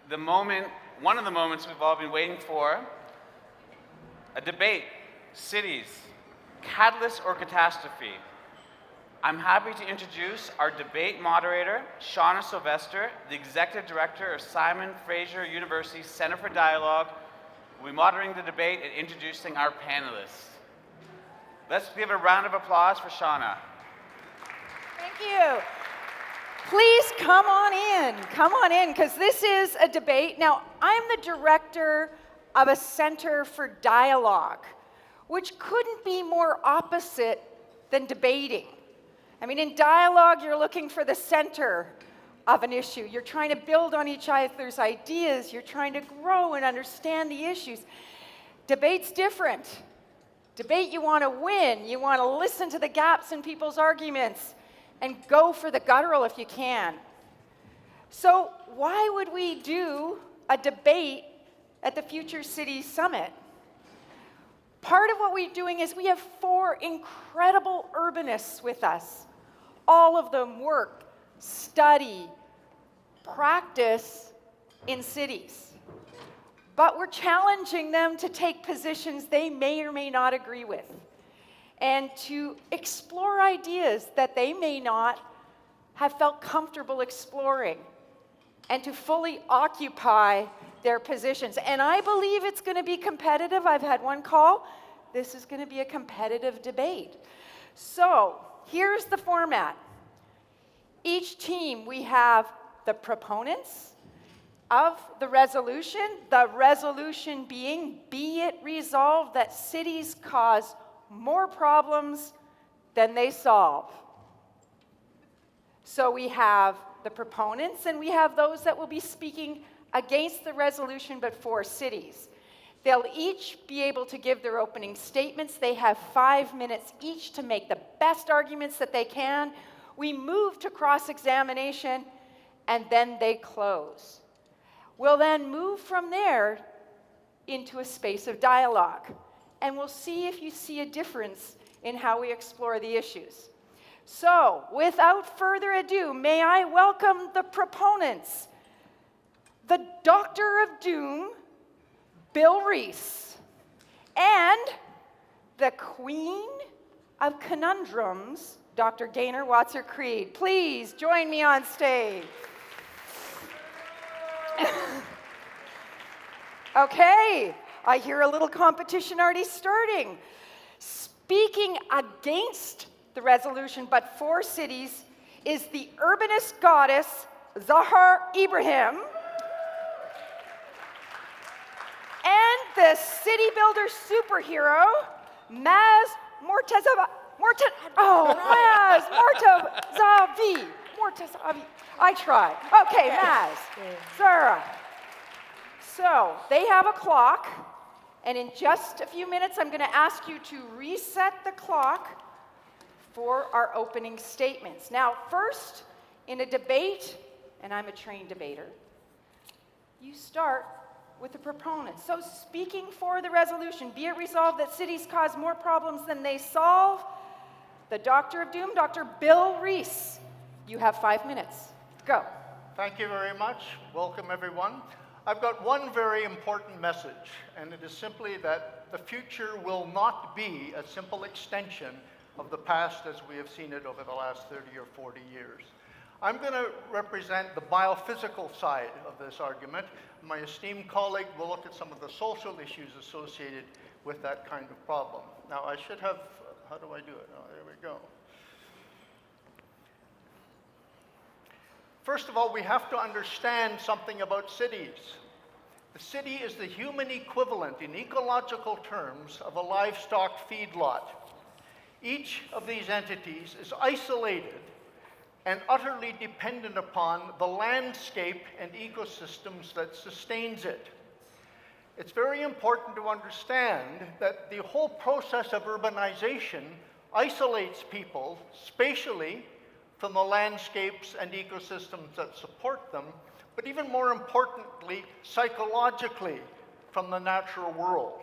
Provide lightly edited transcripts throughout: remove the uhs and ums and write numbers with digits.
one of the moments we've all been waiting for, a debate, cities, catalyst or catastrophe. I'm happy to introduce our debate moderator, Shauna Syvlester, the Executive Director of Simon Fraser University Center for Dialogue, who will be moderating the debate and introducing our panelists. Let's give a round of applause for Shauna. Thank you. Please come on in, because this is a debate. Now, I'm the director of a Center for Dialogue, which couldn't be more opposite than debating. I mean, in dialogue, you're looking for the center of an issue. You're trying to build on each other's ideas. You're trying to grow and understand the issues. Debate's different. Debate, you want to win. You want to listen to the gaps in people's arguments and go for the guttural if you can. So why would we do a debate at the Future City Summit? Part of what we're doing is we have 4 incredible urbanists with us. All of them work, study, practice in cities. But we're challenging them to take positions they may or may not agree with, and to explore ideas that they may not have felt comfortable exploring, and to fully occupy their positions. And I believe it's going to be competitive. I've had one call. This is going to be a competitive debate. So here's the format. Each team, we have the proponents of the resolution being, be it resolved that cities cause more problems than they solve. So we have the proponents, and we have those that will be speaking against the resolution but for cities. They'll each be able to give their opening statements. They have 5 minutes each to make the best arguments that they can. We move to cross-examination, and then they close. We'll then move from there into a space of dialogue, and we'll see if you see a difference in how we explore the issues. So, without further ado, may I welcome the proponents, the Doctor of Doom, Bill Reese, and the Queen of Conundrums, Dr. Gaynor Watser-Creed. Please join me on stage. Okay, I hear a little competition already starting. Speaking against the resolution but for cities is the urbanist goddess Zahra Ebrahim and the city builder superhero Maz Mortazavi. I tried. Okay, Maz. Zahra. So they have a clock, and in just a few minutes I'm going to ask you to reset the clock for our opening statements. Now, first, in a debate, and I'm a trained debater, you start with the proponents. So speaking for the resolution, be it resolved that cities cause more problems than they solve, the Doctor of Doom, Dr. Bill Reese. You have 5 minutes. Go. Thank you very much. Welcome, everyone. I've got one very important message, and it is simply that the future will not be a simple extension of the past as we have seen it over the last 30 or 40 years. I'm going to represent the biophysical side of this argument. My esteemed colleague will look at some of the social issues associated with that kind of problem. Now, I should have, how do I do it? Oh, there we go. First of all, we have to understand something about cities. The city is the human equivalent in ecological terms of a livestock feedlot. Each of these entities is isolated and utterly dependent upon the landscape and ecosystems that sustains it. It's very important to understand that the whole process of urbanization isolates people spatially from the landscapes and ecosystems that support them, but even more importantly, psychologically from the natural world.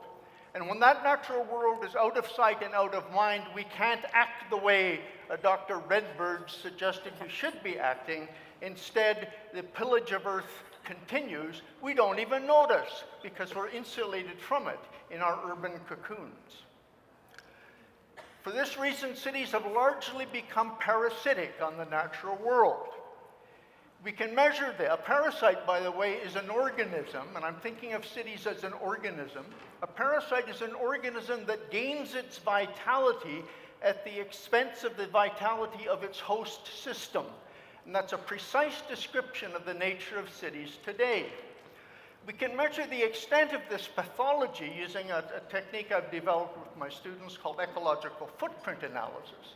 And when that natural world is out of sight and out of mind, we can't act the way Dr. Redbird suggested we should be acting. Instead, the pillage of Earth continues, we don't even notice because we're insulated from it in our urban cocoons. For this reason, cities have largely become parasitic on the natural world. We can measure a parasite, by the way, is an organism, and I'm thinking of cities as an organism. A parasite is an organism that gains its vitality at the expense of the vitality of its host system. And that's a precise description of the nature of cities today. We can measure the extent of this pathology using a technique I've developed with my students called ecological footprint analysis.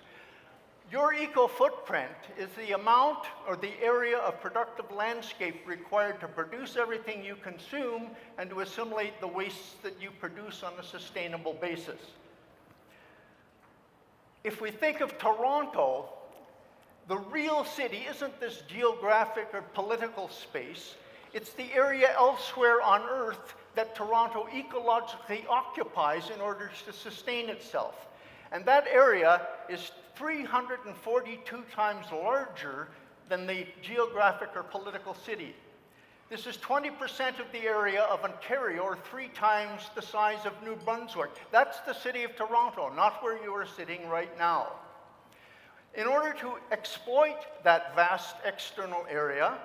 Your eco-footprint is the amount or the area of productive landscape required to produce everything you consume and to assimilate the wastes that you produce on a sustainable basis. If we think of Toronto, the real city isn't this geographic or political space. It's the area elsewhere on Earth that Toronto ecologically occupies in order to sustain itself. And that area is 342 times larger than the geographic or political city. This is 20% of the area of Ontario, or 3 times the size of New Brunswick. That's the city of Toronto, not where you are sitting right now. In order to exploit that vast external area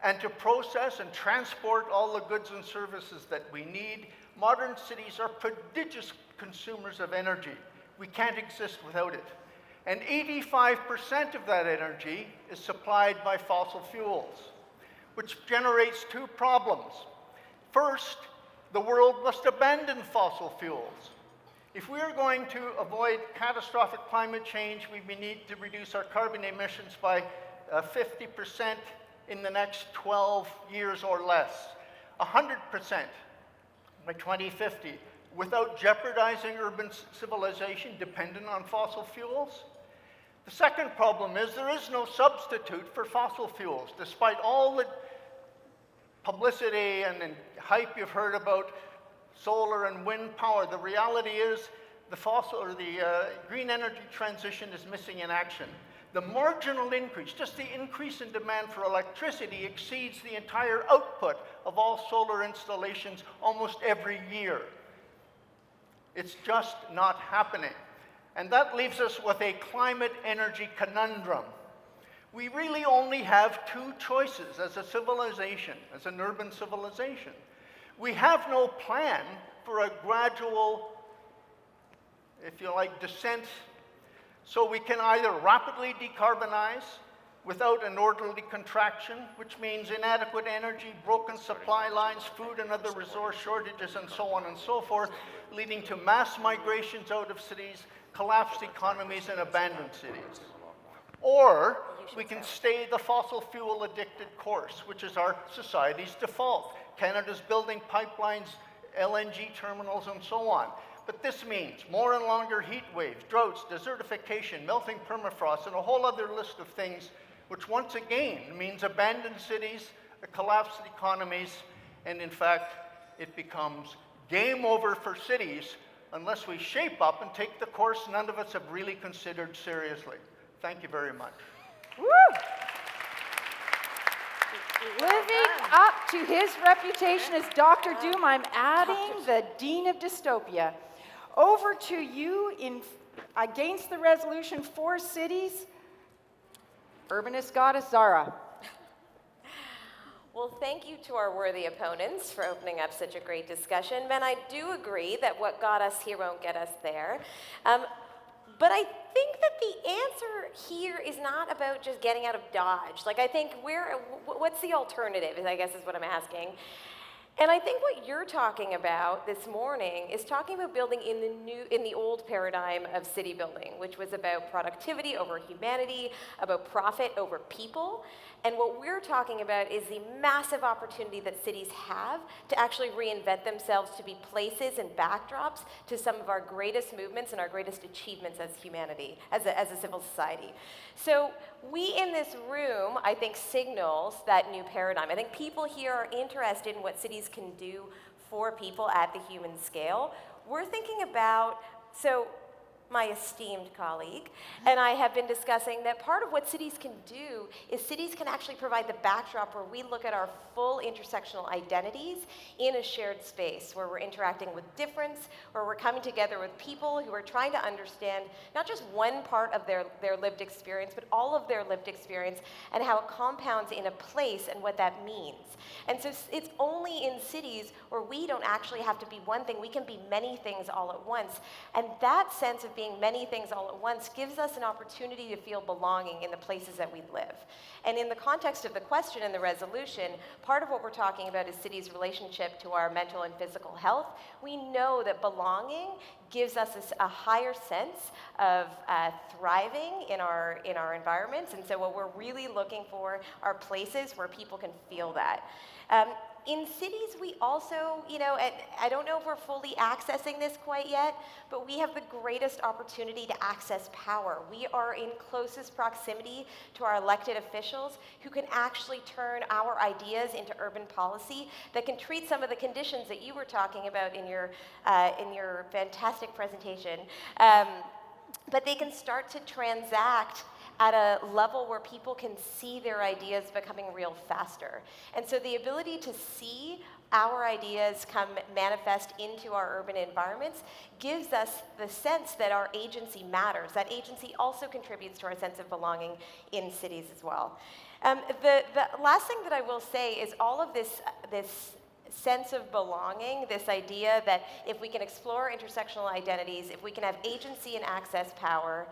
and to process and transport all the goods and services that we need, modern cities are prodigious consumers of energy. We can't exist without it. And 85% of that energy is supplied by fossil fuels, which generates 2 problems. First, the world must abandon fossil fuels. If we are going to avoid catastrophic climate change, we need to reduce our carbon emissions by 50% in the next 12 years or less, 100% by 2050, without jeopardizing urban civilization dependent on fossil fuels. The second problem is there is no substitute for fossil fuels. Despite all the publicity and hype you've heard about solar and wind power, the reality is the green energy transition is missing in action. The marginal increase, just the increase in demand for electricity, exceeds the entire output of all solar installations almost every year. It's just not happening. And that leaves us with a climate energy conundrum. We really only have 2 choices as a civilization, as an urban civilization. We have no plan for a gradual, if you like, descent, so we can either rapidly decarbonize without an orderly contraction, which means inadequate energy, broken supply lines, food and other resource shortages, and so on and so forth, leading to mass migrations out of cities, collapsed economies, and abandoned cities. Or we can stay the fossil fuel addicted course, which is our society's default. Canada's building pipelines, LNG terminals, and so on. But this means more and longer heat waves, droughts, desertification, melting permafrost, and a whole other list of things, which once again means abandoned cities, collapsed economies, and in fact, it becomes game over for cities unless we shape up and take the course none of us have really considered seriously. Thank you very much. Woo! Living up to his reputation as Dr. Doom, I'm adding the Dean of Dystopia. Over to you against the resolution 4 cities, Urbanist goddess Zahra. Well, thank you to our worthy opponents for opening up such a great discussion. Men, I do agree that what got us here won't get us there. But I think that the answer here is not about just getting out of Dodge. Like, I think what's the alternative, I guess is what I'm asking. And I think what you're talking about this morning is talking about building in the old paradigm of city building, which was about productivity over humanity, about profit over people. And what we're talking about is the massive opportunity that cities have to actually reinvent themselves to be places and backdrops to some of our greatest movements and our greatest achievements as humanity, as a civil society. So we in this room, I think, signals that new paradigm. I think people here are interested in what cities can do for people at the human scale. We're thinking about, so my esteemed colleague, and I have been discussing that part of what cities can do is cities can actually provide the backdrop where we look at our full intersectional identities in a shared space, where we're interacting with difference, where we're coming together with people who are trying to understand not just one part of their lived experience, but all of their lived experience and how it compounds in a place and what that means. And so it's only in cities where we don't actually have to be one thing, we can be many things all at once. And that sense of being many things all at once gives us an opportunity to feel belonging in the places that we live. And in the context of the question and the resolution, part of what we're talking about is cities' relationship to our mental and physical health. We know that belonging gives us a higher sense of thriving in our environments. And so what we're really looking for are places where people can feel that. In cities, we also, I don't know if we're fully accessing this quite yet, but we have the greatest opportunity to access power. We are in closest proximity to our elected officials who can actually turn our ideas into urban policy that can treat some of the conditions that you were talking about in your fantastic presentation. But they can start to transact at a level where people can see their ideas becoming real faster. And so the ability to see our ideas come manifest into our urban environments gives us the sense that our agency matters. That agency also contributes to our sense of belonging in cities as well. The last thing that I will say is all of this sense of belonging, this idea that if we can explore intersectional identities, if we can have agency and access power,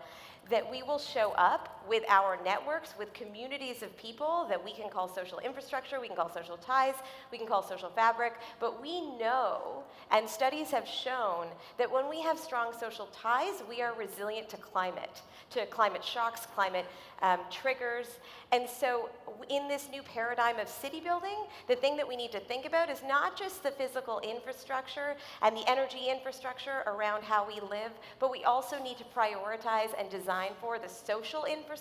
that we will show up with our networks, with communities of people that we can call social infrastructure, we can call social ties, we can call social fabric, but we know, and studies have shown, that when we have strong social ties, we are resilient to climate shocks, climate triggers. And so in this new paradigm of city building, the thing that we need to think about is not just the physical infrastructure and the energy infrastructure around how we live, but we also need to prioritize and design for the social infrastructure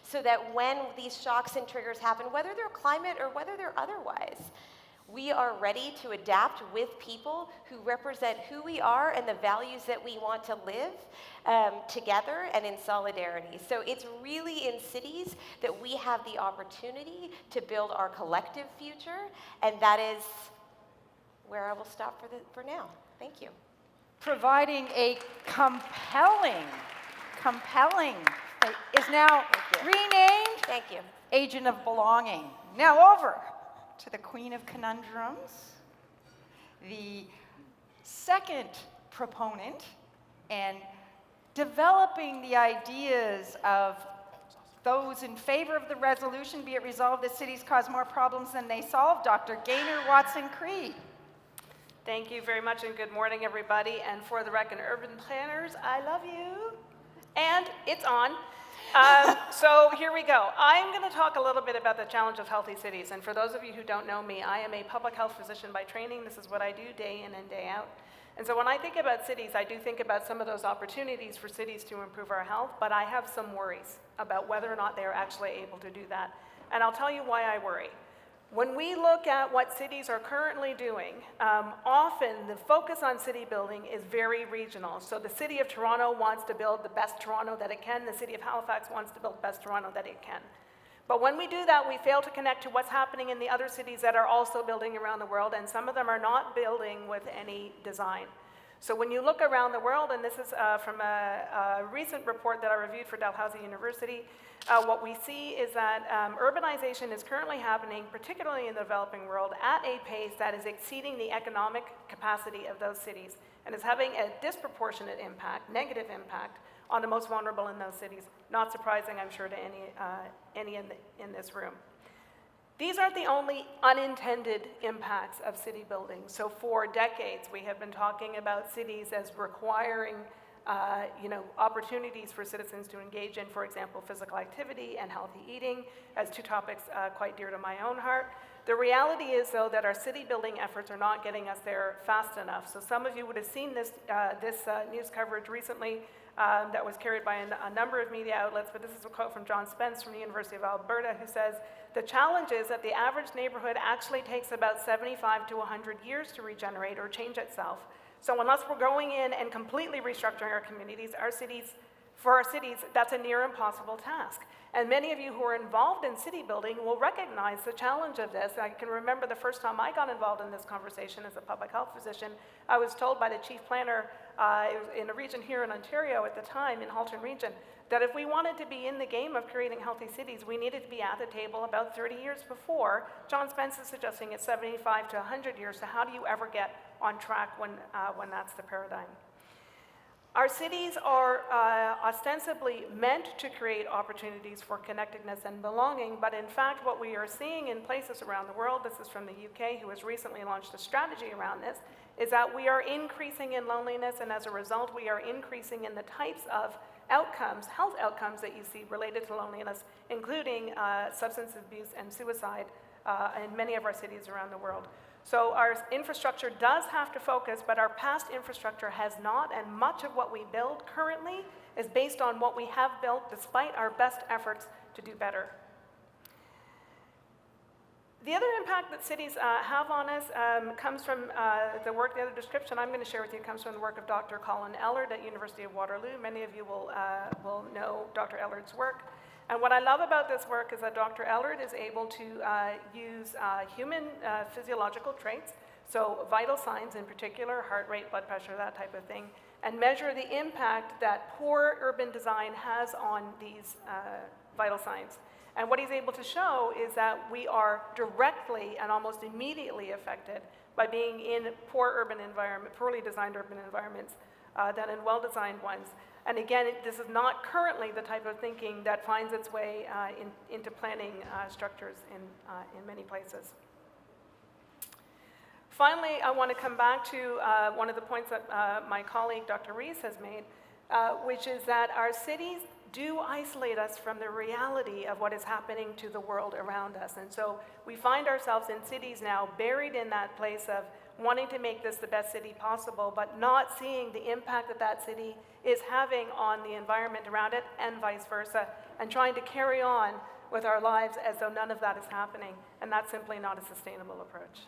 so that when these shocks and triggers happen, whether they're climate or whether they're otherwise, we are ready to adapt with people who represent who we are and the values that we want to live together and in solidarity. So it's really in cities that we have the opportunity to build our collective future, and that is where I will stop for now. Thank you. Providing a compelling, is now renamed Thank you. Agent of Belonging. Now over to the Queen of Conundrums, the second proponent, and developing the ideas of those in favor of the resolution, be it resolved that cities cause more problems than they solve, Dr. Gaynor Watson-Creed. Thank you very much, and good morning, everybody. And for the record, urban planners, I love you. And it's on. So here we go. I'm going to talk a little bit about the challenge of healthy cities. And for those of you who don't know me, I am a public health physician by training. This is what I do day in and day out. And so when I think about cities, I do think about some of those opportunities for cities to improve our health, but I have some worries about whether or not they're actually able to do that. And I'll tell you why I worry. When we look at what cities are currently doing, often the focus on city building is very regional. So the city of Toronto wants to build the best Toronto that it can. The city of Halifax wants to build the best Toronto that it can. But when we do that, we fail to connect to what's happening in the other cities that are also building around the world, and some of them are not building with any design. So when you look around the world, and this is from a recent report that I reviewed for Dalhousie University, what we see is that urbanization is currently happening, particularly in the developing world, at a pace that is exceeding the economic capacity of those cities and is having a disproportionate impact, negative impact, on the most vulnerable in those cities. Not surprising, I'm sure, to any in this room. These aren't the only unintended impacts of city building. So for decades, we have been talking about cities as requiring opportunities for citizens to engage in, for example, physical activity and healthy eating, as two topics quite dear to my own heart. The reality is, though, that our city building efforts are not getting us there fast enough. So some of you would have seen this news coverage recently that was carried by a number of media outlets, but this is a quote from John Spence from the University of Alberta, who says, "The challenge is that the average neighborhood actually takes about 75 to 100 years to regenerate or change itself. So unless we're going in and completely restructuring our communities, for our cities, that's a near impossible task. And many of you who are involved in city building will recognize the challenge of this. I can remember the first time I got involved in this conversation as a public health physician, I was told by the chief planner in a region here in Ontario at the time, in Halton Region, that if we wanted to be in the game of creating healthy cities, we needed to be at the table about 30 years before. John Spence is suggesting it's 75 to 100 years, so how do you ever get on track when that's the paradigm? Our cities are ostensibly meant to create opportunities for connectedness and belonging, but in fact what we are seeing in places around the world, this is from the UK, who has recently launched a strategy around this, is that we are increasing in loneliness, and as a result we are increasing in the types of outcomes, health outcomes that you see related to loneliness, including substance abuse and suicide in many of our cities around the world. So our infrastructure does have to focus, but our past infrastructure has not, and much of what we build currently is based on what we have built despite our best efforts to do better. The other impact that cities have on us comes from the other description I'm going to share with you comes from the work of Dr. Colin Ellard at University of Waterloo. Many of you will know Dr. Ellard's work. And what I love about this work is that Dr. Ellard is able to use human physiological traits, so vital signs in particular, heart rate, blood pressure, that type of thing, and measure the impact that poor urban design has on these vital signs. And what he's able to show is that we are directly and almost immediately affected by being in poorly designed urban environments than in well-designed ones. And again, this is not currently the type of thinking that finds its way into planning structures in many places. Finally, I want to come back to one of the points that my colleague, Dr. Rees, has made, which is that our cities do isolate us from the reality of what is happening to the world around us. And so we find ourselves in cities now buried in that place of wanting to make this the best city possible, but not seeing the impact that that city is having on the environment around it, and vice versa, and trying to carry on with our lives as though none of that is happening, and that's simply not a sustainable approach.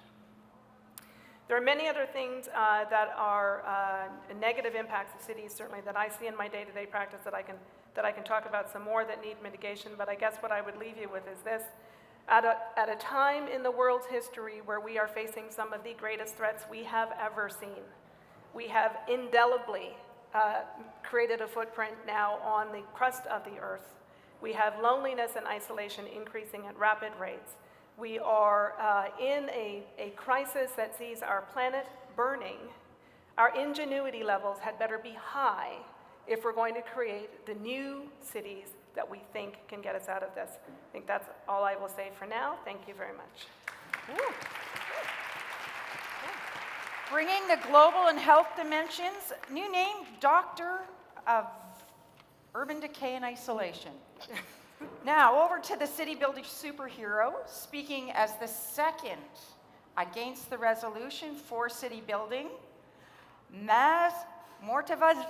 There are many other things that are negative impacts of cities, certainly that I see in my day-to-day practice that I can talk about some more that need mitigation, but I guess what I would leave you with is this. At a time in the world's history where we are facing some of the greatest threats we have ever seen, we have indelibly created a footprint now on the crust of the earth. We have loneliness and isolation increasing at rapid rates. We are in a crisis that sees our planet burning. Our ingenuity levels had better be high if we're going to create the new cities that we think can get us out of this. I think that's all I will say for now. Thank you very much. Bringing the global and health dimensions, new name, Doctor of Urban Decay and Isolation. Now, over to the city building superhero, speaking as the second against the resolution for city building, Maz Mortavazi.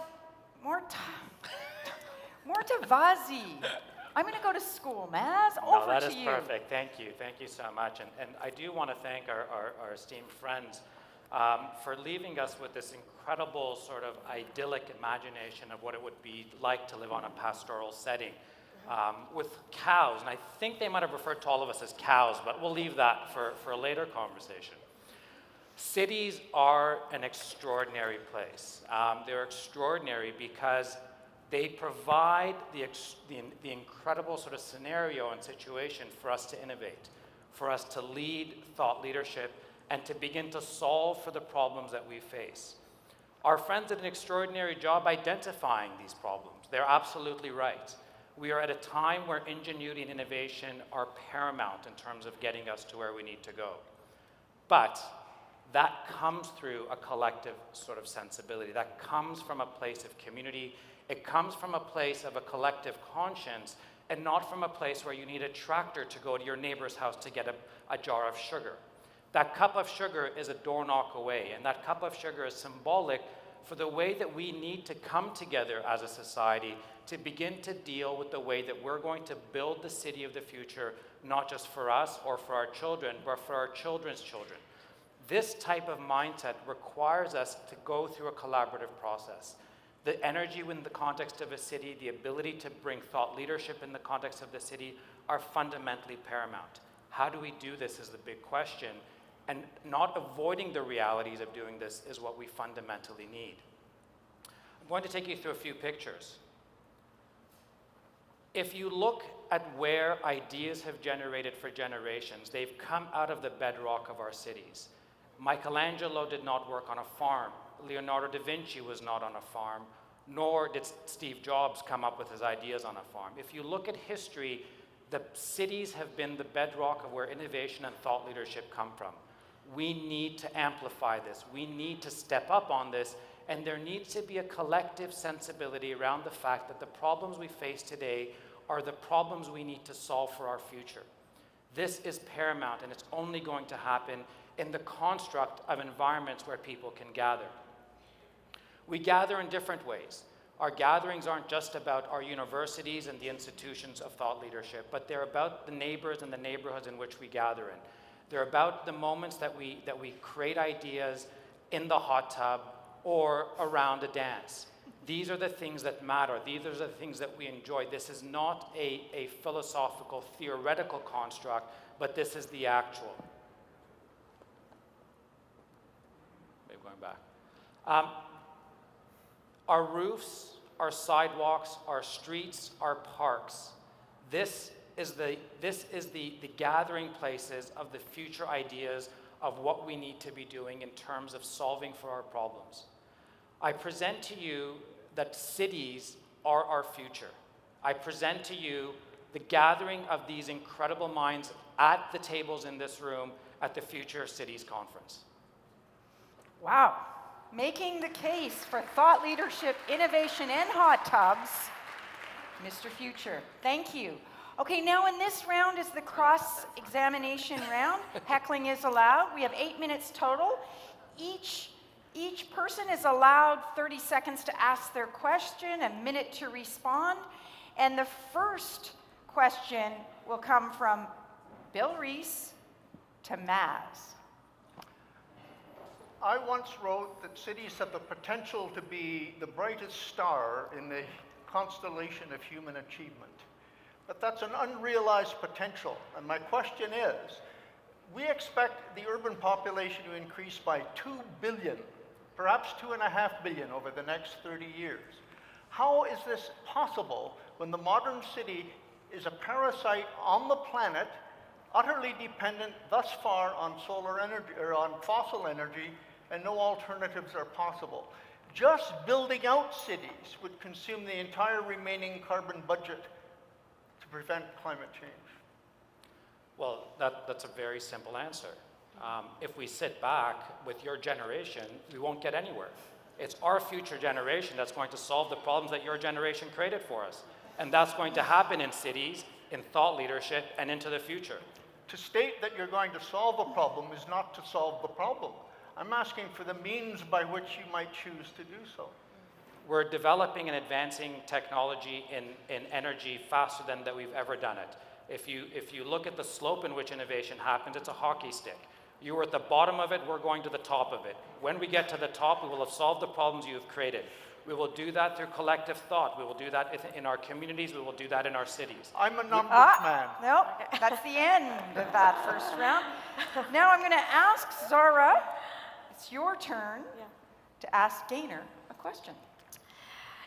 I'm going to go to school, Maz. Over to you. No, that is perfect. Thank you. Thank you so much. And I do want to thank our esteemed friends for leaving us with this incredible sort of idyllic imagination of what it would be like to live on a pastoral setting with cows. And I think they might have referred to all of us as cows, but we'll leave that for a later conversation. Cities are an extraordinary place. They're extraordinary because they provide the incredible sort of scenario and situation for us to innovate, for us to lead thought leadership, and to begin to solve for the problems that we face. Our friends did an extraordinary job identifying these problems. They're absolutely right. We are at a time where ingenuity and innovation are paramount in terms of getting us to where we need to go. But that comes through a collective sort of sensibility. That comes from a place of community. It comes from a place of a collective conscience, and not from a place where you need a tractor to go to your neighbor's house to get a jar of sugar. That cup of sugar is a door knock away, and that cup of sugar is symbolic for the way that we need to come together as a society to begin to deal with the way that we're going to build the city of the future, not just for us or for our children, but for our children's children. This type of mindset requires us to go through a collaborative process. The energy in the context of a city, the ability to bring thought leadership in the context of the city are fundamentally paramount. How do we do this is the big question, and not avoiding the realities of doing this is what we fundamentally need. I'm going to take you through a few pictures. If you look at where ideas have generated for generations, they've come out of the bedrock of our cities. Michelangelo did not work on a farm. Leonardo da Vinci was not on a farm, nor did Steve Jobs come up with his ideas on a farm. If you look at history, the cities have been the bedrock of where innovation and thought leadership come from. We need to amplify this. We need to step up on this, and there needs to be a collective sensibility around the fact that the problems we face today are the problems we need to solve for our future. This is paramount, and it's only going to happen in the construct of environments where people can gather. We gather in different ways. Our gatherings aren't just about our universities and the institutions of thought leadership, but they're about the neighbors and the neighborhoods in which we gather in. They're about the moments that we create ideas in the hot tub or around a dance. These are the things that matter. These are the things that we enjoy. This is not a philosophical, theoretical construct, but this is the actual. Maybe going back. Our roofs, our sidewalks, our streets, our parks. This is the gathering places of the future ideas of what we need to be doing in terms of solving for our problems. I present to you that cities are our future. I present to you the gathering of these incredible minds at the tables in this room at the Future Cities Conference. Wow. Making the case for thought leadership, innovation, and hot tubs, Mr. Future. Thank you. Okay, now in this round is the cross-examination round. Heckling is allowed. We have 8 minutes total. Each person is allowed 30 seconds to ask their question, a minute to respond. And the first question will come from Bill Reese to Maz. I once wrote that cities have the potential to be the brightest star in the constellation of human achievement. But that's an unrealized potential. And my question is, we expect the urban population to increase by 2 billion, perhaps 2.5 billion over the next 30 years. How is this possible when the modern city is a parasite on the planet, utterly dependent thus far on solar energy or on fossil energy, and no alternatives are possible? Just building out cities would consume the entire remaining carbon budget to prevent climate change. Well, that's a very simple answer. If we sit back with your generation, we won't get anywhere. It's our future generation that's going to solve the problems that your generation created for us. And that's going to happen in cities, in thought leadership, and into the future. To state that you're going to solve a problem is not to solve the problem. I'm asking for the means by which you might choose to do so. We're developing and advancing technology in energy faster than that we've ever done it. If you look at the slope in which innovation happens, it's a hockey stick. You were at the bottom of it, we're going to the top of it. When we get to the top, we will have solved the problems you have created. We will do that through collective thought. We will do that in our communities. We will do that in our cities. I'm a numbers man. No, that's the end of that first round. Now I'm going to ask Zahra, it's your turn to ask Gaynor a question.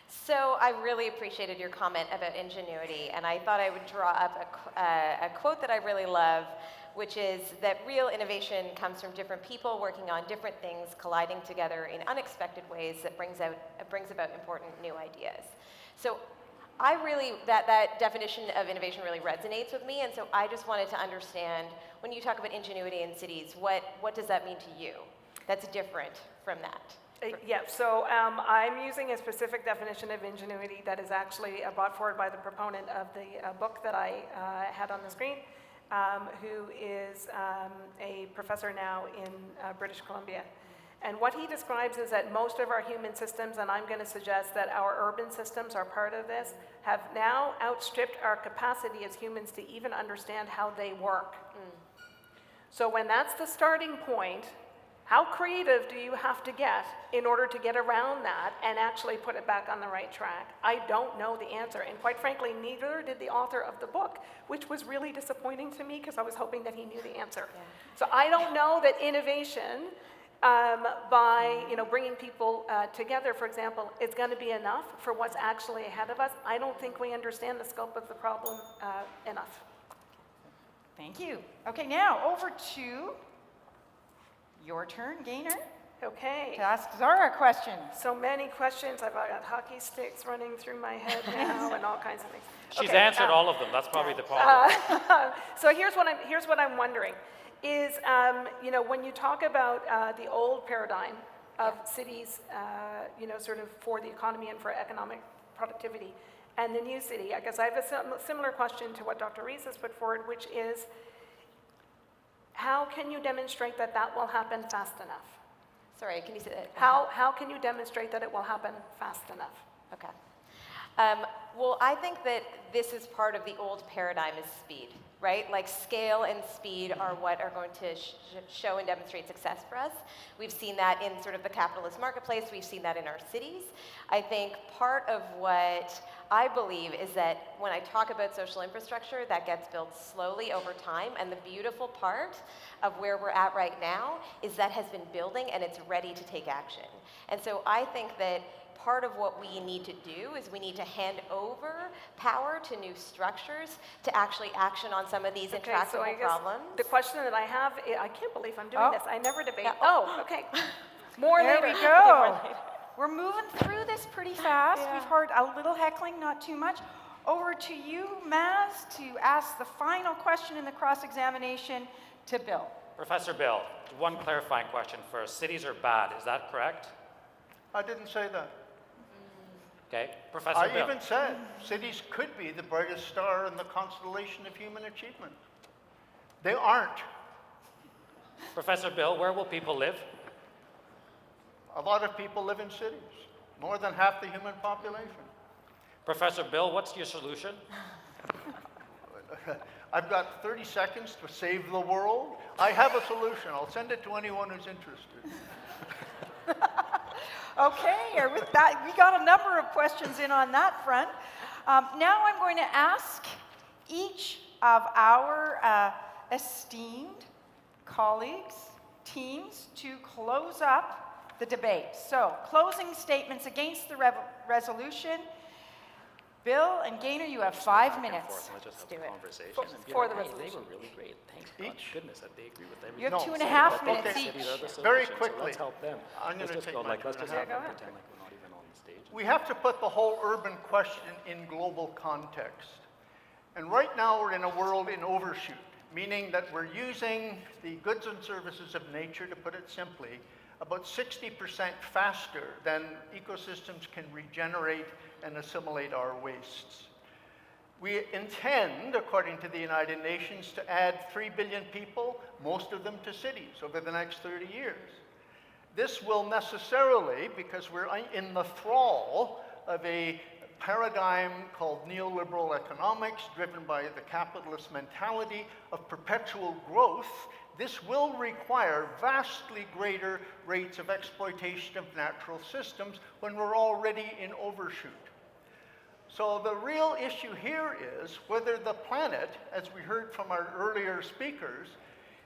So I really appreciated your comment about ingenuity, and I thought I would draw up a quote that I really love, which is that real innovation comes from different people working on different things, colliding together in unexpected ways that brings about important new ideas. So that definition of innovation really resonates with me, and so I just wanted to understand, when you talk about ingenuity in cities, what does that mean to you that's different from that? Yeah, so I'm using a specific definition of ingenuity that is actually brought forward by the proponent of the book that I had on the screen, who is a professor now in British Columbia. And what he describes is that most of our human systems, and I'm going to suggest that our urban systems are part of this, have now outstripped our capacity as humans to even understand how they work. So when that's the starting point, How creative do you have to get in order to get around that and actually put it back on the right track? I don't know the answer, and quite frankly, neither did the author of the book, which was really disappointing to me because I was hoping that he knew the answer. Yeah. So I don't know that innovation by bringing people together, for example, is going to be enough for what's actually ahead of us. I don't think we understand the scope of the problem enough. Thank you. Okay, now over to your turn, Gaynor, Okay. to ask Zahra questions. So many questions. I've got hockey sticks running through my head now and all kinds of things. She's Okay, answered all of them. That's probably the problem. So here's what I'm wondering is, when you talk about the old paradigm of cities, sort of for the economy and for economic productivity, and the new city, I guess I have a similar question to what Dr. Rees has put forward, which is, how can you demonstrate that that will happen fast enough? Sorry, can you say that? How can you demonstrate that it will happen fast enough? Okay. Well, I think that this is part of the old paradigm is speed, right? Like scale and speed are what are going to show and demonstrate success for us. We've seen that in sort of the capitalist marketplace. We've seen that in our cities. I think part of what I believe is that when I talk about social infrastructure, that gets built slowly over time. And the beautiful part of where we're at right now is that has been building and it's ready to take action. And so I think that part of what we need to do is we need to hand over power to new structures to actually action on some of these intractable I guess problems. the question that I have, I can't believe I'm doing Oh. this. I never debate. Yeah. Oh, okay. More There later. we go. We're moving through this pretty fast. Yeah. We've heard a little heckling, not too much. Over to you, Maz, to ask the final question in the cross-examination to Bill. Professor Bill, one clarifying question first. Cities are bad, is that correct? I didn't say that. Okay, Professor I Bill. even said cities could be the brightest star in the constellation of human achievement. They aren't. Professor Bill, where will people live? A lot of people live in cities, more than half the human population. Professor Bill, what's your solution? I've got 30 seconds to save the world. I have a solution. I'll send it to anyone who's interested. Okay, or with that, we got a number of questions in on that front. Now I'm going to ask each of our esteemed colleagues, teams, to close up the debate. So, closing statements against the resolution. Bill and Gaynor, you have 5 minutes. Let's just have do a it. conversation For- and be for like, the hey, they resolution. were really great. Thanks Each? goodness that they agree with everything. You have No, 2.5 so- minutes okay. each. Cities are the solution, Very so quickly. let's help them. I'm gonna Let's just take go my like, let's turn just and a have half. them pretend like we're not even on the stage. We have to put the whole urban question in global context. And right now we're in a world in overshoot, meaning that we're using the goods and services of nature, to put it simply, about 60% faster than ecosystems can regenerate and assimilate our wastes. We intend, according to the United Nations, to add 3 billion people, most of them to cities, over the next 30 years. This will necessarily, because we're in the thrall of a paradigm called neoliberal economics, driven by the capitalist mentality of perpetual growth, this will require vastly greater rates of exploitation of natural systems when we're already in overshoot. So the real issue here is whether the planet, as we heard from our earlier speakers,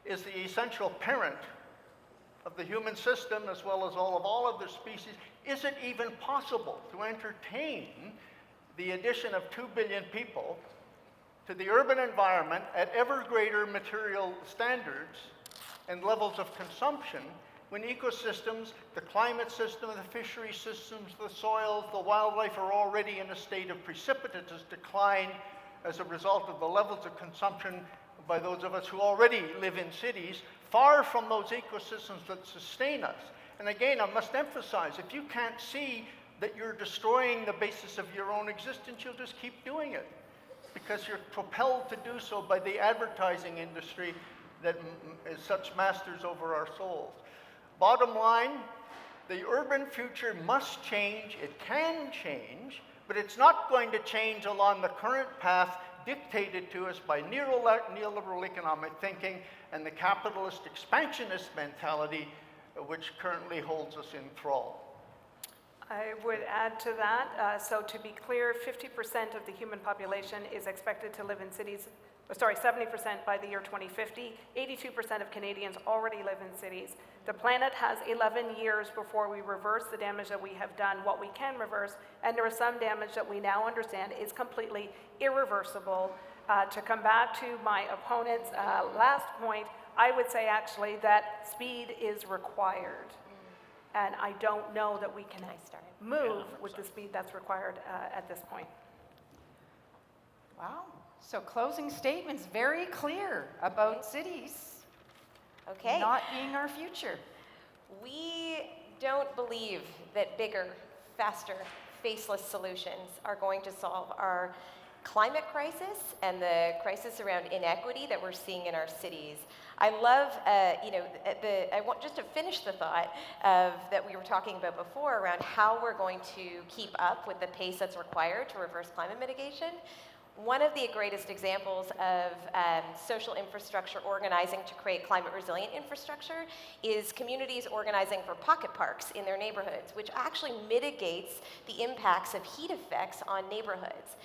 is the essential parent of the human system as well as all other species. Is it even possible to entertain the addition of 2 billion people to the urban environment at ever greater material standards and levels of consumption when ecosystems, the climate system, the fishery systems, the soils, the wildlife are already in a state of precipitous decline as a result of the levels of consumption by those of us who already live in cities, far from those ecosystems that sustain us. And again, I must emphasize, if you can't see that you're destroying the basis of your own existence, you'll just keep doing it, because you're propelled to do so by the advertising industry that is such masters over our souls. Bottom line, the urban future must change. It can change, but it's not going to change along the current path dictated to us by neoliberal economic thinking and the capitalist expansionist mentality which currently holds us in thrall. I would add to that, so to be clear, 50% of the human population is expected to live in cities, 70% by the year 2050. 82% of Canadians already live in cities. The planet has 11 years before we reverse the damage that we have done, what we can reverse, and there is some damage that we now understand is completely irreversible. To come back to my opponent's last point, I would say actually that speed is required. And I don't know that we can move with the speed that's required at this point. Wow. So closing statements very clear about cities Okay. not being our future. We don't believe that bigger, faster, faceless solutions are going to solve our climate crisis and the crisis around inequity that we're seeing in our cities. I love, I want just to finish the thought of that we were talking about before around how we're going to keep up with the pace that's required to reverse climate mitigation. One of the greatest examples of social infrastructure organizing to create climate resilient infrastructure is communities organizing for pocket parks in their neighborhoods, which actually mitigates the impacts of heat effects on neighborhoods.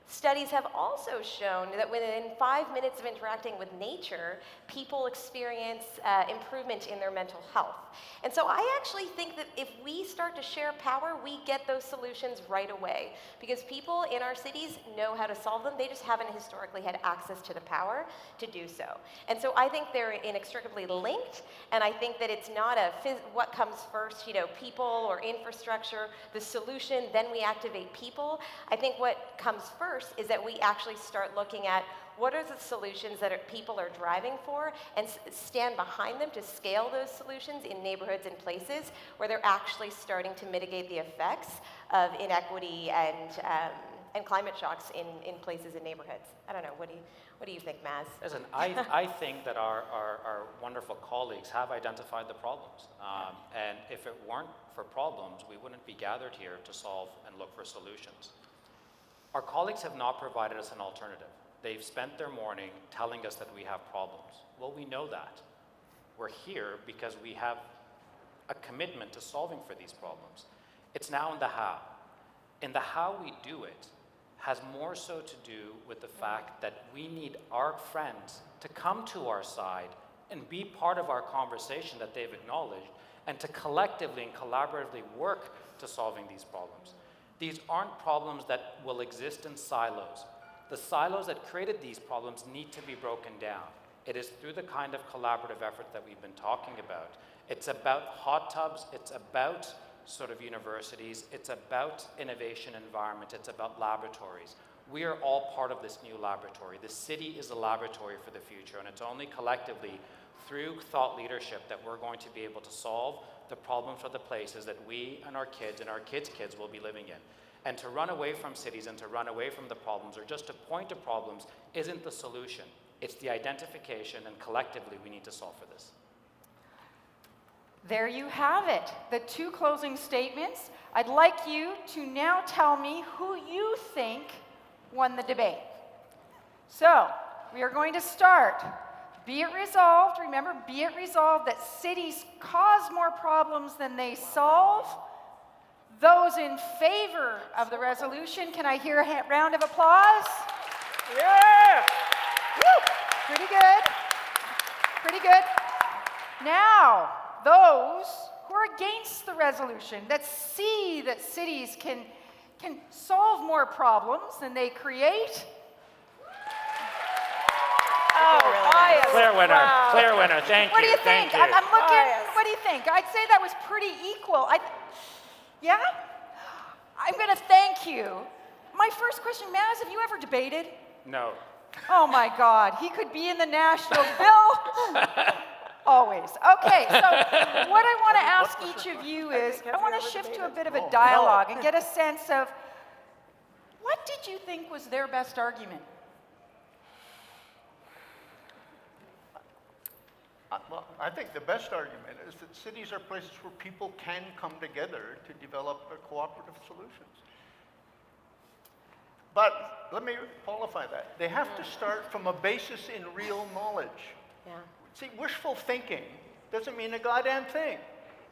Studies have also shown that within 5 minutes of interacting with nature, people experience improvement in their mental health. And so I actually think that if we start to share power, we get those solutions right away. Because people in our cities know how to solve them, they just haven't historically had access to the power to do so. And so I think they're inextricably linked, and I think that it's not what comes first, people or infrastructure, the solution, then we activate people. I think what comes first is that we actually start looking at what are the solutions that people are driving for and stand behind them to scale those solutions in neighborhoods and places where they're actually starting to mitigate the effects of inequity and climate shocks in places and neighborhoods. I don't know, what do you think, Maz? Listen, I think that our wonderful colleagues have identified the problems. And if it weren't for problems, we wouldn't be gathered here to solve and look for solutions. Our colleagues have not provided us an alternative. They've spent their morning telling us that we have problems. Well, we know that. We're here because we have a commitment to solving for these problems. It's now in the how. And the how we do it has more so to do with the fact that we need our friends to come to our side and be part of our conversation that they've acknowledged, and to collectively and collaboratively work to solving these problems. These aren't problems that will exist in silos. The silos that created these problems need to be broken down. It is through the kind of collaborative effort that we've been talking about. It's about hot tubs, it's about sort of universities, it's about innovation environment, it's about laboratories. We are all part of this new laboratory. The city is a laboratory for the future, and it's only collectively through thought leadership that we're going to be able to solve the problems for the places that we and our kids kids will be living in. And to run away from cities and to run away from the problems, or just to point to problems, isn't the solution. It's the identification, and collectively we need to solve for this. There you have it, the two closing statements. I'd like you to now tell me who you think won the debate. So, we are going to start. Be it resolved, remember, be it resolved that cities cause more problems than they solve. Those in favor of the resolution, can I hear a round of applause? Yeah! Woo! Pretty good. Pretty good. Now, those who are against the resolution, that see that cities can solve more problems than they create. Clear winner, thank you. What do you think? Thank you. I'm looking, what do you think? I'd say that was pretty equal. Yeah? I'm going to thank you. My first question, Maz, have you ever debated? No. Oh my God, he could be in the National Bill. Always. Okay, so what I want to ask each of you is, I want to shift to a bit of a dialogue and get a sense of, what did you think was their best argument? Well, I think the best argument is that cities are places where people can come together to develop cooperative solutions. But let me qualify that. They have to start from a basis in real knowledge. Yeah. See, wishful thinking doesn't mean a goddamn thing.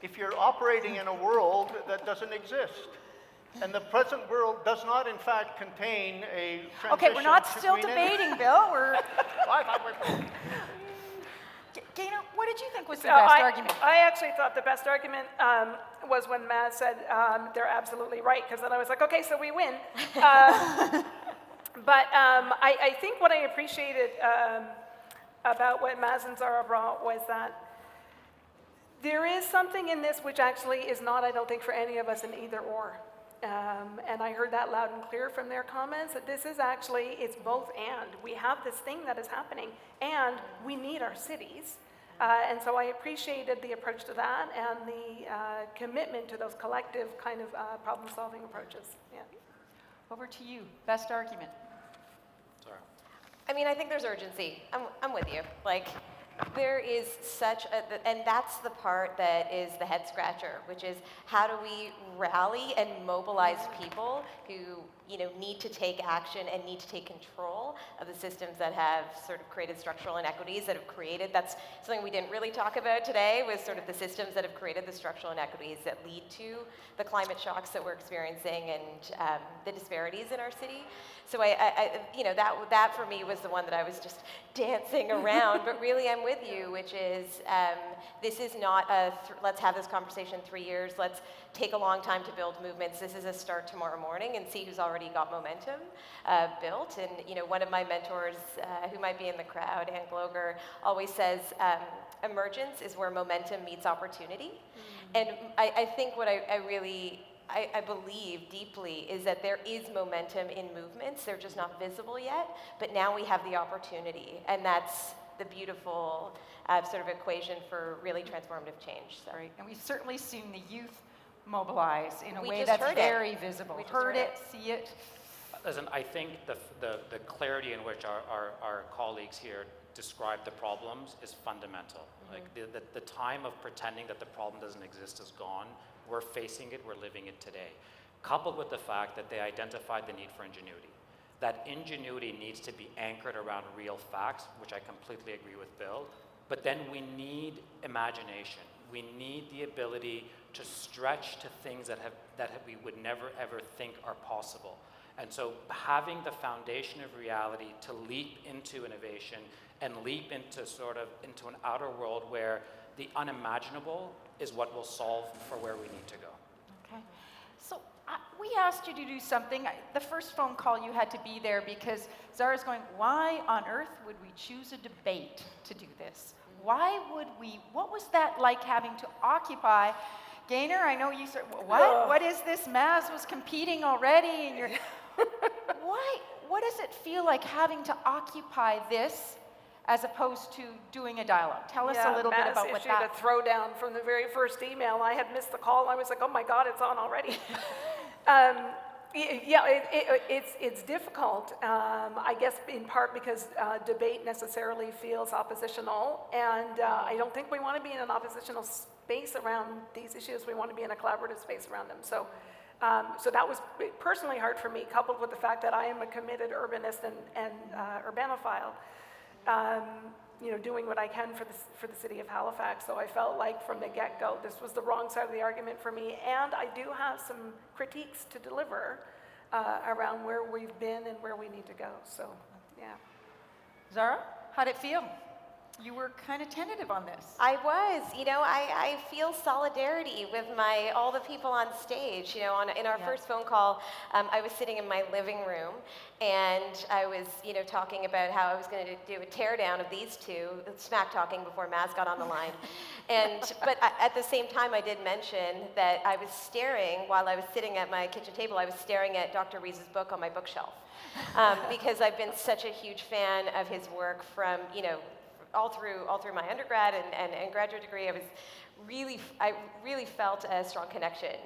if you're operating in a world that doesn't exist. And the present world does not, in fact, contain a transition Okay, we're not to still green energy. debating, Bill. We're I thought we're- Gaynor, what did you think was the So best argument? I actually thought the best argument was when Matt said they're absolutely right, because then I was like, okay, so we win. But I think what I appreciated about what Maz and Zahra brought was that there is something in this which actually is not, I don't think, for any of us an either or. And I heard that loud and clear from their comments, that this is actually, it's both and. We have this thing that is happening, and we need our cities. And so I appreciated the approach to that and the commitment to those collective kind of problem-solving approaches. Yeah. Over to you. Best argument. Sorry. I mean, I think there's urgency. I'm with you. Like, there is such a, and that's the part that is the head scratcher, which is how do we rally and mobilize people who, you know, need to take action and need to take control of the systems that have sort of created structural inequities that have created, that's something we didn't really talk about today, was sort of the systems that have created the structural inequities that lead to the climate shocks that we're experiencing and the disparities in our city. So I you know, that for me was the one that I was just dancing around, but really I'm with you, which is this is not a, let's have this conversation 3 years, let's take a long time to build movements. This is a start tomorrow morning and see who's already got momentum built. And, you know, one of my mentors who might be in the crowd, Ann Gloger, always says, emergence is where momentum meets opportunity. And I think what I believe deeply is that there is momentum in movements. They're just not visible yet, but now we have the opportunity, and that's the beautiful sort of equation for really transformative change. So. Right. And we've certainly seen the youth mobilize in a We way just that's heard it. very visible. We just Heard heard it, it. see it. Listen, I think the clarity in which our colleagues here describe the problems is fundamental. Like the time of pretending that the problem doesn't exist is gone. We're facing it, we're living it today. Coupled with the fact that they identified the need for ingenuity. That ingenuity needs to be anchored around real facts, which I completely agree with Bill. But then we need imagination. We need the ability to stretch to things that we would never ever think are possible. And so having the foundation of reality to leap into innovation and leap into into an outer world where the unimaginable is what will solve for where we need to go. Okay. So we asked you to do something. The first phone call you had to be there because Zahra's going, why on earth would we choose a debate to do this? Why would we, what was that like having to occupy? Gaynor, I know you said, what is this? Maz was competing already and you're, what does it feel like having to occupy this as opposed to doing a dialogue? Tell us a little bit about what that... a throwdown from the very first email. I had missed the call. I was like, oh my God, it's on already. It's difficult, I guess in part because debate necessarily feels oppositional, and I don't think we want to be in an oppositional space around these issues. We want to be in a collaborative space around them. So that was personally hard for me, coupled with the fact that I am a committed urbanist and urbanophile. You know, doing what I can for the city of Halifax. So I felt like from the get-go, this was the wrong side of the argument for me. And I do have some critiques to deliver around where we've been and where we need to go. So, yeah. Zahra, how'd it feel? You were kind of tentative on this. I was, you know, I feel solidarity with all the people on stage. You know, in our first phone call, I was sitting in my living room, and I was, you know, talking about how I was going to do a teardown of these two, smack talking before Maz got on the line. But at the same time, I did mention that I was staring, while I was sitting at my kitchen table, I was staring at Dr. Rees's book on my bookshelf, because I've been such a huge fan of his work from, you know, all through my undergrad and graduate degree. I really felt a strong connection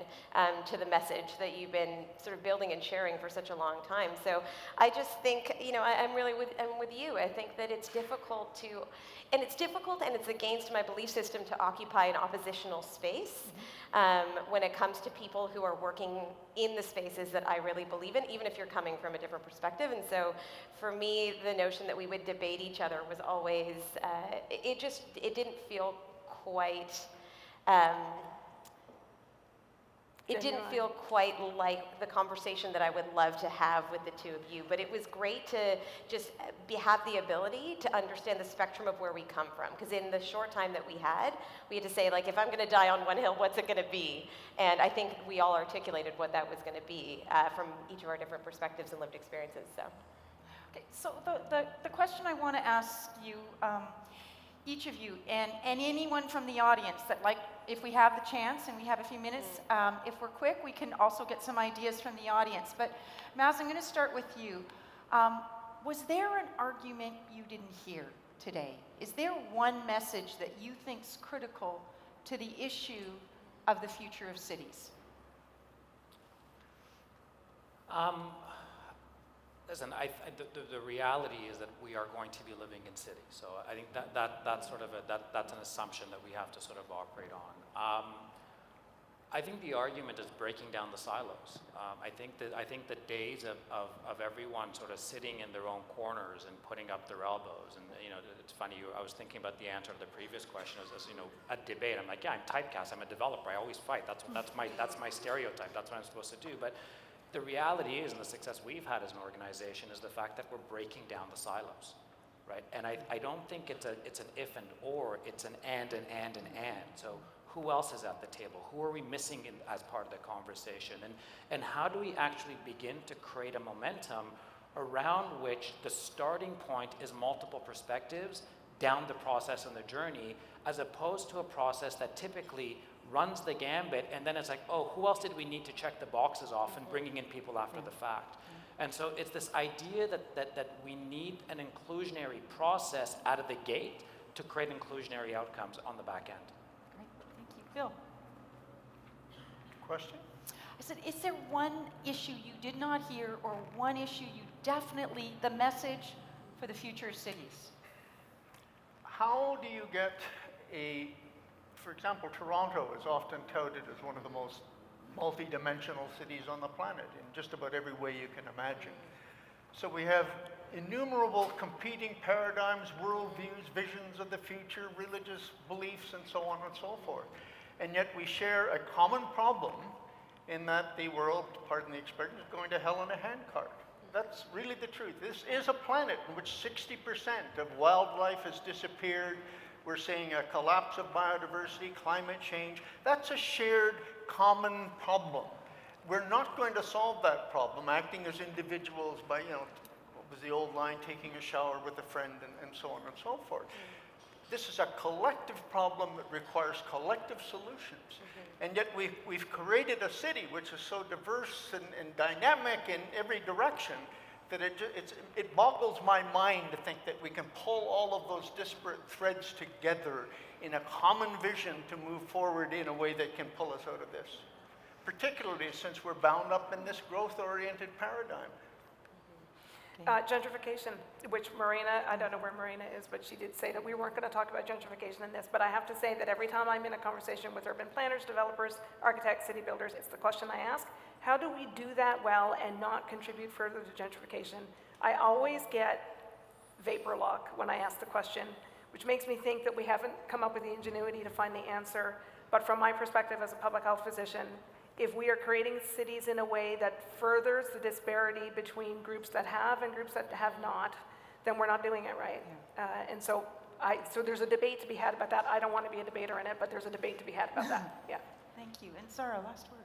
to the message that you've been sort of building and sharing for such a long time. So I just think, you know, I'm with you. I think that it's difficult and it's against my belief system to occupy an oppositional space when it comes to people who are working in the spaces that I really believe in, even if you're coming from a different perspective. And so for me, the notion that we would debate each other was always, it didn't feel quite It didn't Genuine. feel quite like the conversation that I would love to have with the two of you, but it was great to just have the ability to understand the spectrum of where we come from. Because in the short time that we had to say, like, if I'm going to die on one hill, what's it going to be? And I think we all articulated what that was going to be from each of our different perspectives and lived experiences. So, Okay, so the question I want to ask you, each of you, and anyone from the audience that, like, if we have the chance and we have a few minutes, if we're quick, we can also get some ideas from the audience. But Maz, I'm going to start with you. Was there an argument you didn't hear today? Is there one message that you think's critical to the issue of the future of cities? Listen, the reality is that we are going to be living in cities. So I think that's sort of that's an assumption that we have to sort of operate on. I think the argument is breaking down the silos. I think the days of everyone sort of sitting in their own corners and putting up their elbows, and it's funny. I was thinking about the answer to the previous question as a debate. I'm like, yeah, I'm typecast. I'm a developer. I always fight. That's my stereotype. That's what I'm supposed to do. But the reality is, and the success we've had as an organization, is the fact that we're breaking down the silos, right? And I don't think it's an if and or, it's an and. So who else is at the table? Who are we missing as part of the conversation? And how do we actually begin to create a momentum around which the starting point is multiple perspectives down the process and the journey, as opposed to a process that typically runs the gambit, and then it's like, oh, who else did we need to check the boxes off, and bringing in people after the fact. And so it's this idea that we need an inclusionary process out of the gate to create inclusionary outcomes on the back end. Great, thank you. Bill? Question? I said, is there one issue you did not hear, or one issue you definitely, the message for the future of cities? How do you get for example, Toronto is often touted as one of the most multi-dimensional cities on the planet in just about every way you can imagine. So we have innumerable competing paradigms, worldviews, visions of the future, religious beliefs, and so on and so forth. And yet we share a common problem in that the world, pardon the expression, is going to hell in a handcart. That's really the truth. This is a planet in which 60% of wildlife has disappeared. We're seeing a collapse of biodiversity, climate change. That's a shared common problem. We're not going to solve that problem acting as individuals by, what was the old line, taking a shower with a friend and so on and so forth. This is a collective problem that requires collective solutions. And yet we've created a city which is so diverse and dynamic in every direction that it boggles my mind to think that we can pull all of those disparate threads together in a common vision to move forward in a way that can pull us out of this, particularly since we're bound up in this growth-oriented paradigm. Gentrification, which Marina, I don't know where Marina is, but she did say that we weren't going to talk about gentrification in this, but I have to say that every time I'm in a conversation with urban planners, developers, architects, city builders, it's the question I ask: how do we do that well and not contribute further to gentrification? I always get vapor lock when I ask the question, which makes me think that we haven't come up with the ingenuity to find the answer. But from my perspective as a public health physician, if we are creating cities in a way that furthers the disparity between groups that have and groups that have not, then we're not doing it right. And so there's a debate to be had about that. I don't want to be a debater in it, but there's a debate to be had about that. Yeah. Thank you. And Zahra, last word.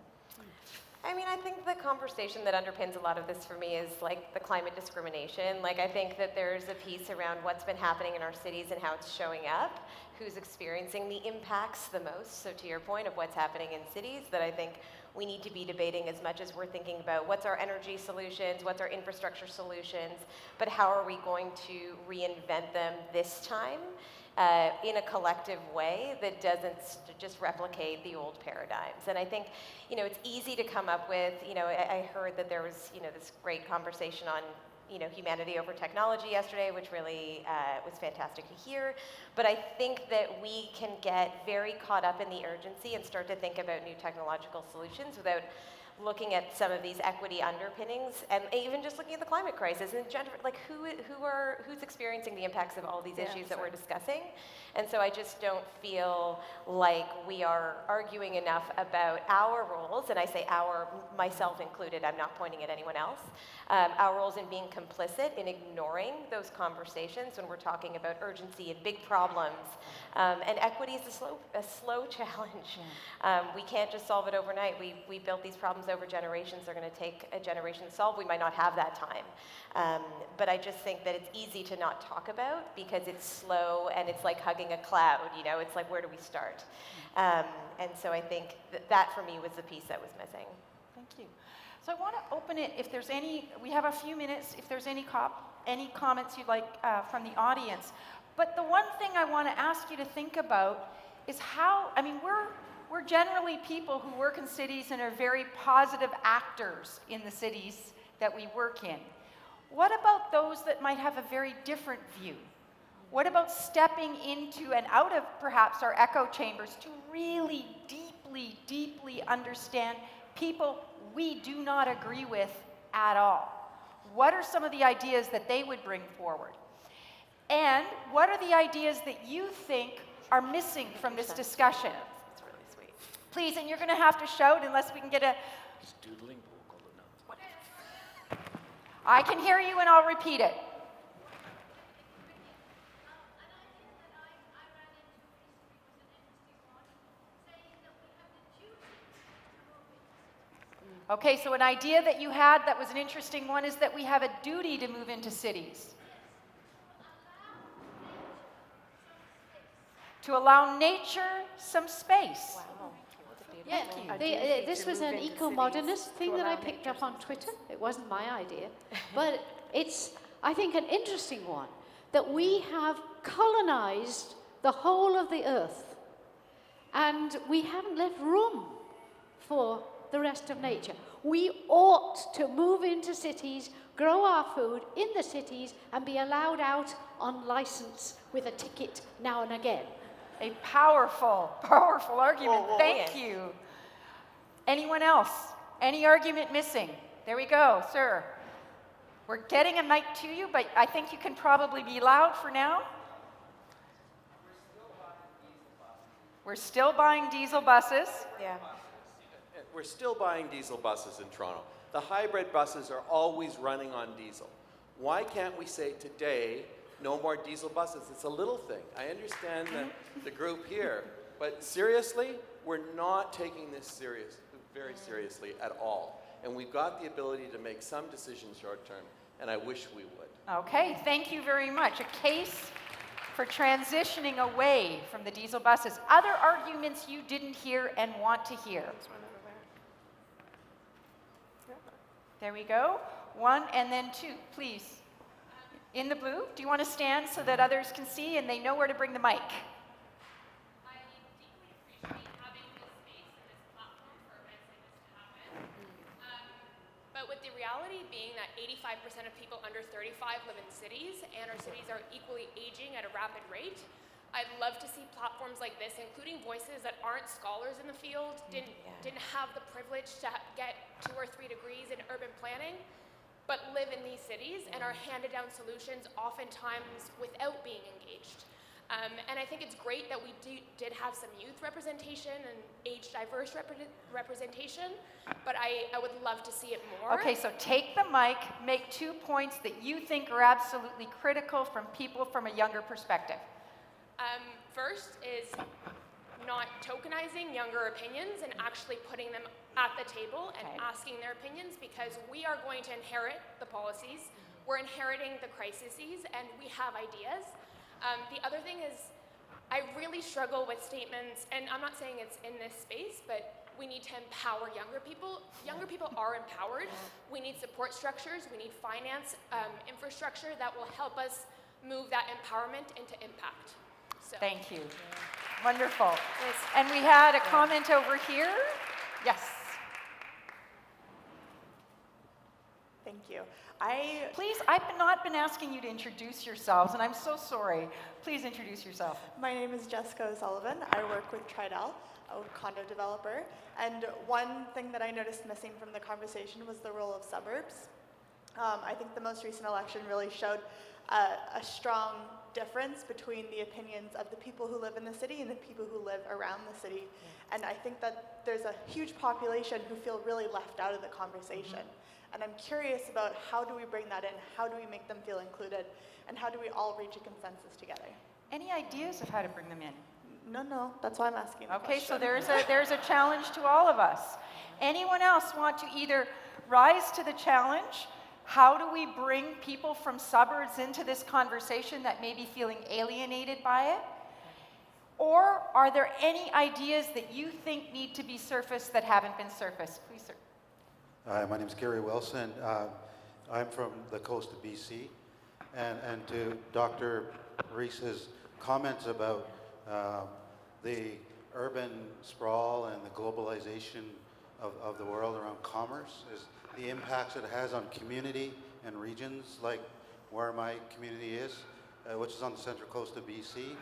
I mean, I think the conversation that underpins a lot of this for me is like the climate discrimination. Like, I think that there's a piece around what's been happening in our cities and how it's showing up, who's experiencing the impacts the most. So to your point of what's happening in cities, that I think we need to be debating as much as we're thinking about what's our energy solutions, what's our infrastructure solutions, but how are we going to reinvent them this time in a collective way that doesn't just replicate the old paradigms. And I think, it's easy to come up with, I heard that there was, this great conversation on, humanity over technology yesterday, which really was fantastic to hear. But I think that we can get very caught up in the urgency and start to think about new technological solutions without looking at some of these equity underpinnings, and even just looking at the climate crisis and like who's experiencing the impacts of all these issues that we're discussing. And so I just don't feel like we are arguing enough about our roles, and I say our, myself included, I'm not pointing at anyone else, our roles in being complicit in ignoring those conversations when we're talking about urgency and big problems. And equity is a slow challenge. We can't just solve it overnight. We built these problems over generations. They're going to take a generation to solve. We might not have that time. But I just think that it's easy to not talk about because it's slow and it's like hugging a cloud, you know? It's like, where do we start? And so I think that for me was the piece that was missing. Thank you. So I want to open it, if there's any, we have a few minutes, if there's any comments you'd like from the audience. But the one thing I want to ask you to think about is how, I mean, we're generally people who work in cities and are very positive actors in the cities that we work in. What about those that might have a very different view? What about stepping into and out of perhaps our echo chambers to really deeply, deeply understand people we do not agree with at all? What are some of the ideas that they would bring forward? And what are the ideas that you think are missing from this discussion? It's really sweet. Please, and you're going to have to shout unless we can get a... He's doodling, but we'll call it now. I can hear you and I'll repeat it. Okay, so an idea that you had that was an interesting one is that we have a duty to move into cities. To allow nature some space. Wow. Yeah, this was an eco-modernist thing that I picked up on Twitter. It wasn't my idea, but it's, I think, an interesting one, that we have colonized the whole of the earth, and we haven't left room for the rest of nature. We ought to move into cities, grow our food in the cities, and be allowed out on license with a ticket now and again. A powerful, powerful argument. Whoa, Thank you. Anyone else? Any argument missing? There we go, sir. We're getting a mic to you, but I think you can probably be loud for now. We're still buying diesel buses. Yeah. We're still buying diesel buses in Toronto. The hybrid buses are always running on diesel. Why can't we say today, no more diesel buses? It's a little thing. I understand the group here, but seriously, we're not taking this very seriously at all. And we've got the ability to make some decisions short term, and I wish we would. Okay, thank you very much. A case for transitioning away from the diesel buses. Other arguments you didn't hear and want to hear? There we go. One and then two, please. In the blue, do you want to stand so that others can see and they know where to bring the mic? I deeply appreciate having this space and this platform for events like this to happen. But with the reality being that 85% of people under 35 live in cities, and our cities are equally aging at a rapid rate, I'd love to see platforms like this, including voices that aren't scholars in the field, didn't have the privilege to get 2 or 3 degrees in urban planning, but live in these cities and are handed down solutions oftentimes without being engaged. And I think it's great that we did have some youth representation and age diverse representation, but I would love to see it more. Okay, so take the mic, make 2 points that you think are absolutely critical from people from a younger perspective. First is not tokenizing younger opinions and actually putting them at the table and asking their opinions, because we are going to inherit the policies, we're inheriting the crises, and we have ideas. The other thing is, I really struggle with statements, and I'm not saying it's in this space, but we need to empower younger people. Younger people are empowered. We need support structures, we need finance, infrastructure that will help us move that empowerment into impact. So. Thank you. Wonderful. Yes. And we had a comment over here. Yes. Thank you. Please, I've not been asking you to introduce yourselves, and I'm so sorry. Please introduce yourself. My name is Jessica O'Sullivan. I work with Tridel. a condo developer. And one thing that I noticed missing from the conversation was the role of suburbs. I think the most recent election really showed a strong difference between the opinions of the people who live in the city and the people who live around the city. And I think that there's a huge population who feel really left out of the conversation. And I'm curious about how do we bring that in, how do we make them feel included, and how do we all reach a consensus together? Any ideas of how to bring them in? No, that's why I'm asking the Okay, so question. there's a challenge to all of us. Anyone else want to either rise to the challenge? How do we bring people from suburbs into this conversation that may be feeling alienated by it? Or are there any ideas that you think need to be surfaced that haven't been surfaced? Please, sir. Hi, my name is Gary Wilson. I'm from the coast of BC. And to Dr. Reese's comments about the urban sprawl and the globalization of the world around commerce, is the impacts it has on community and regions like where my community is, which is on the central coast of BC.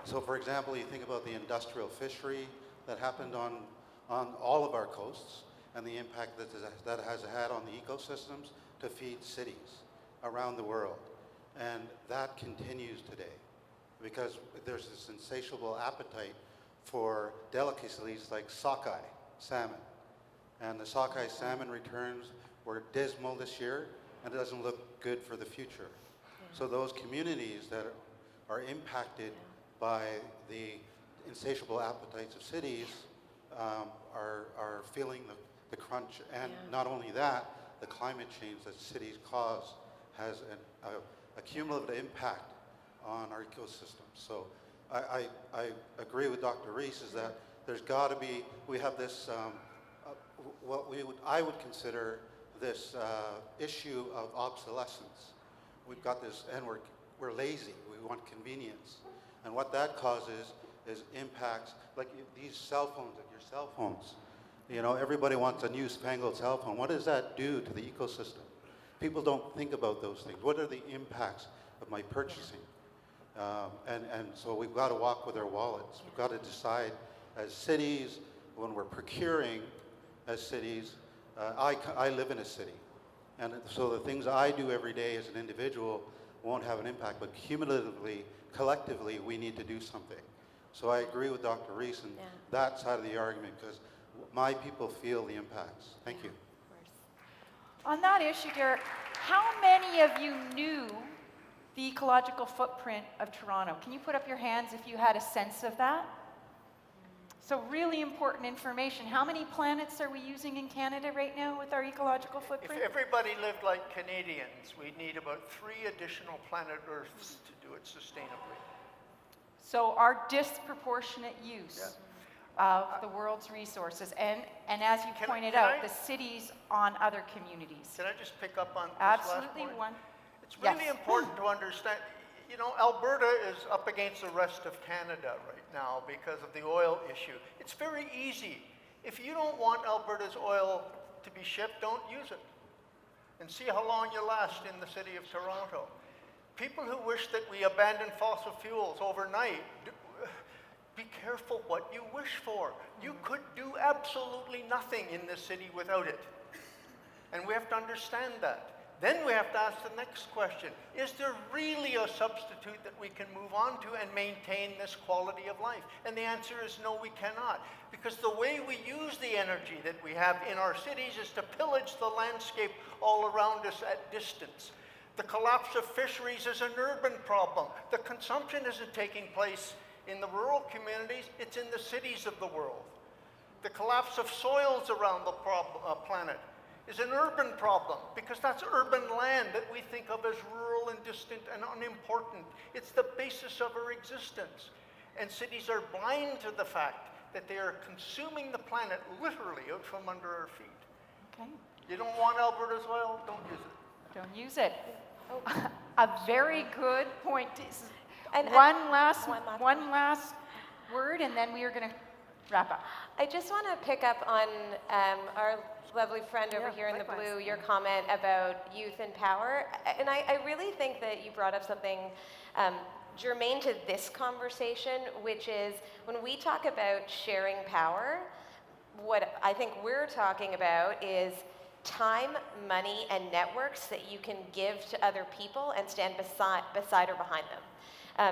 So for example, you think about the industrial fishery that happened on all of our coasts and the impact that has had on the ecosystems to feed cities around the world. And that continues today because there's this insatiable appetite for delicacies like sockeye salmon. And the sockeye salmon returns were dismal this year, and it doesn't look good for the future. So those communities that are impacted by the insatiable appetites of cities are feeling the crunch. And not only that, the climate change that cities cause has a cumulative impact on our ecosystems. So I agree with Dr. Rees is that there's got to be, we have this, I would consider this issue of obsolescence. We've got this, and we're lazy. We want convenience. And what that causes is impacts, like these cell phones, like your cell phones. You know, everybody wants a new spangled cell phone. What does that do to the ecosystem? People don't think about those things. What are the impacts of my purchasing? And so we've got to walk with our wallets. We've got to decide as cities, when we're procuring as cities, I live in a city. And so the things I do every day as an individual won't have an impact, but cumulatively, collectively, we need to do something. So I agree with Dr. Rees and that side of the argument because my people feel the impacts. Thank you. On that issue, Derek, how many of you knew the ecological footprint of Toronto? Can you put up your hands if you had a sense of that? So really important information. How many planets are we using in Canada right now with our ecological footprint? If everybody lived like Canadians, we'd need about 3 additional planet Earths to do it sustainably. So our disproportionate use of the world's resources, and as you pointed out, the cities on other communities. Can I just pick up on this Absolutely, last point? one. It's really important to understand, you know, Alberta is up against the rest of Canada right now because of the oil issue. It's very easy. If you don't want Alberta's oil to be shipped, don't use it. And see how long you last in the city of Toronto. People who wish that we abandon fossil fuels overnight, be careful what you wish for. You could do absolutely nothing in this city without it. And we have to understand that. Then we have to ask the next question. Is there really a substitute that we can move on to and maintain this quality of life? And the answer is no, we cannot. Because the way we use the energy that we have in our cities is to pillage the landscape all around us at distance. The collapse of fisheries is an urban problem. The consumption isn't taking place in the rural communities, it's in the cities of the world. The collapse of soils around the planet is an urban problem because that's urban land that we think of as rural and distant and unimportant. It's the basis of our existence. And cities are blind to the fact that they are consuming the planet literally out from under our feet. Okay. You don't want Alberta's oil? Don't use it. Don't use it. A very good point. And one last word, and then we are going to wrap up. I just want to pick up on our lovely friend over here in the blue, your comment about youth and power. And I really think that you brought up something germane to this conversation, which is when we talk about sharing power, what I think we're talking about is time, money, and networks that you can give to other people and stand beside or behind them.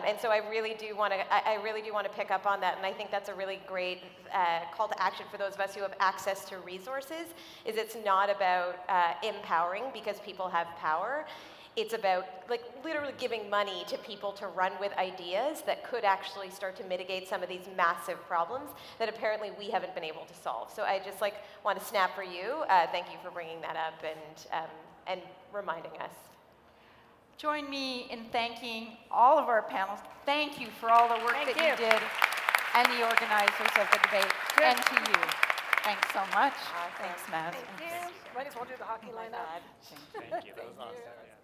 And so I really do want to pick up on that, and I think that's a really great call to action for those of us who have access to resources. Is it's not about empowering because people have power. It's about like literally giving money to people to run with ideas that could actually start to mitigate some of these massive problems that apparently we haven't been able to solve. So I just want to snap for you. Thank you for bringing that up and reminding us. Join me in thanking all of our panelists. Thank you for all the work that you did and the organizers of the debate. And to you. Thanks so much. Awesome. Thanks, Matt. Thank you. Might as well do the hockey lineup. Thank you. That was awesome. Yeah.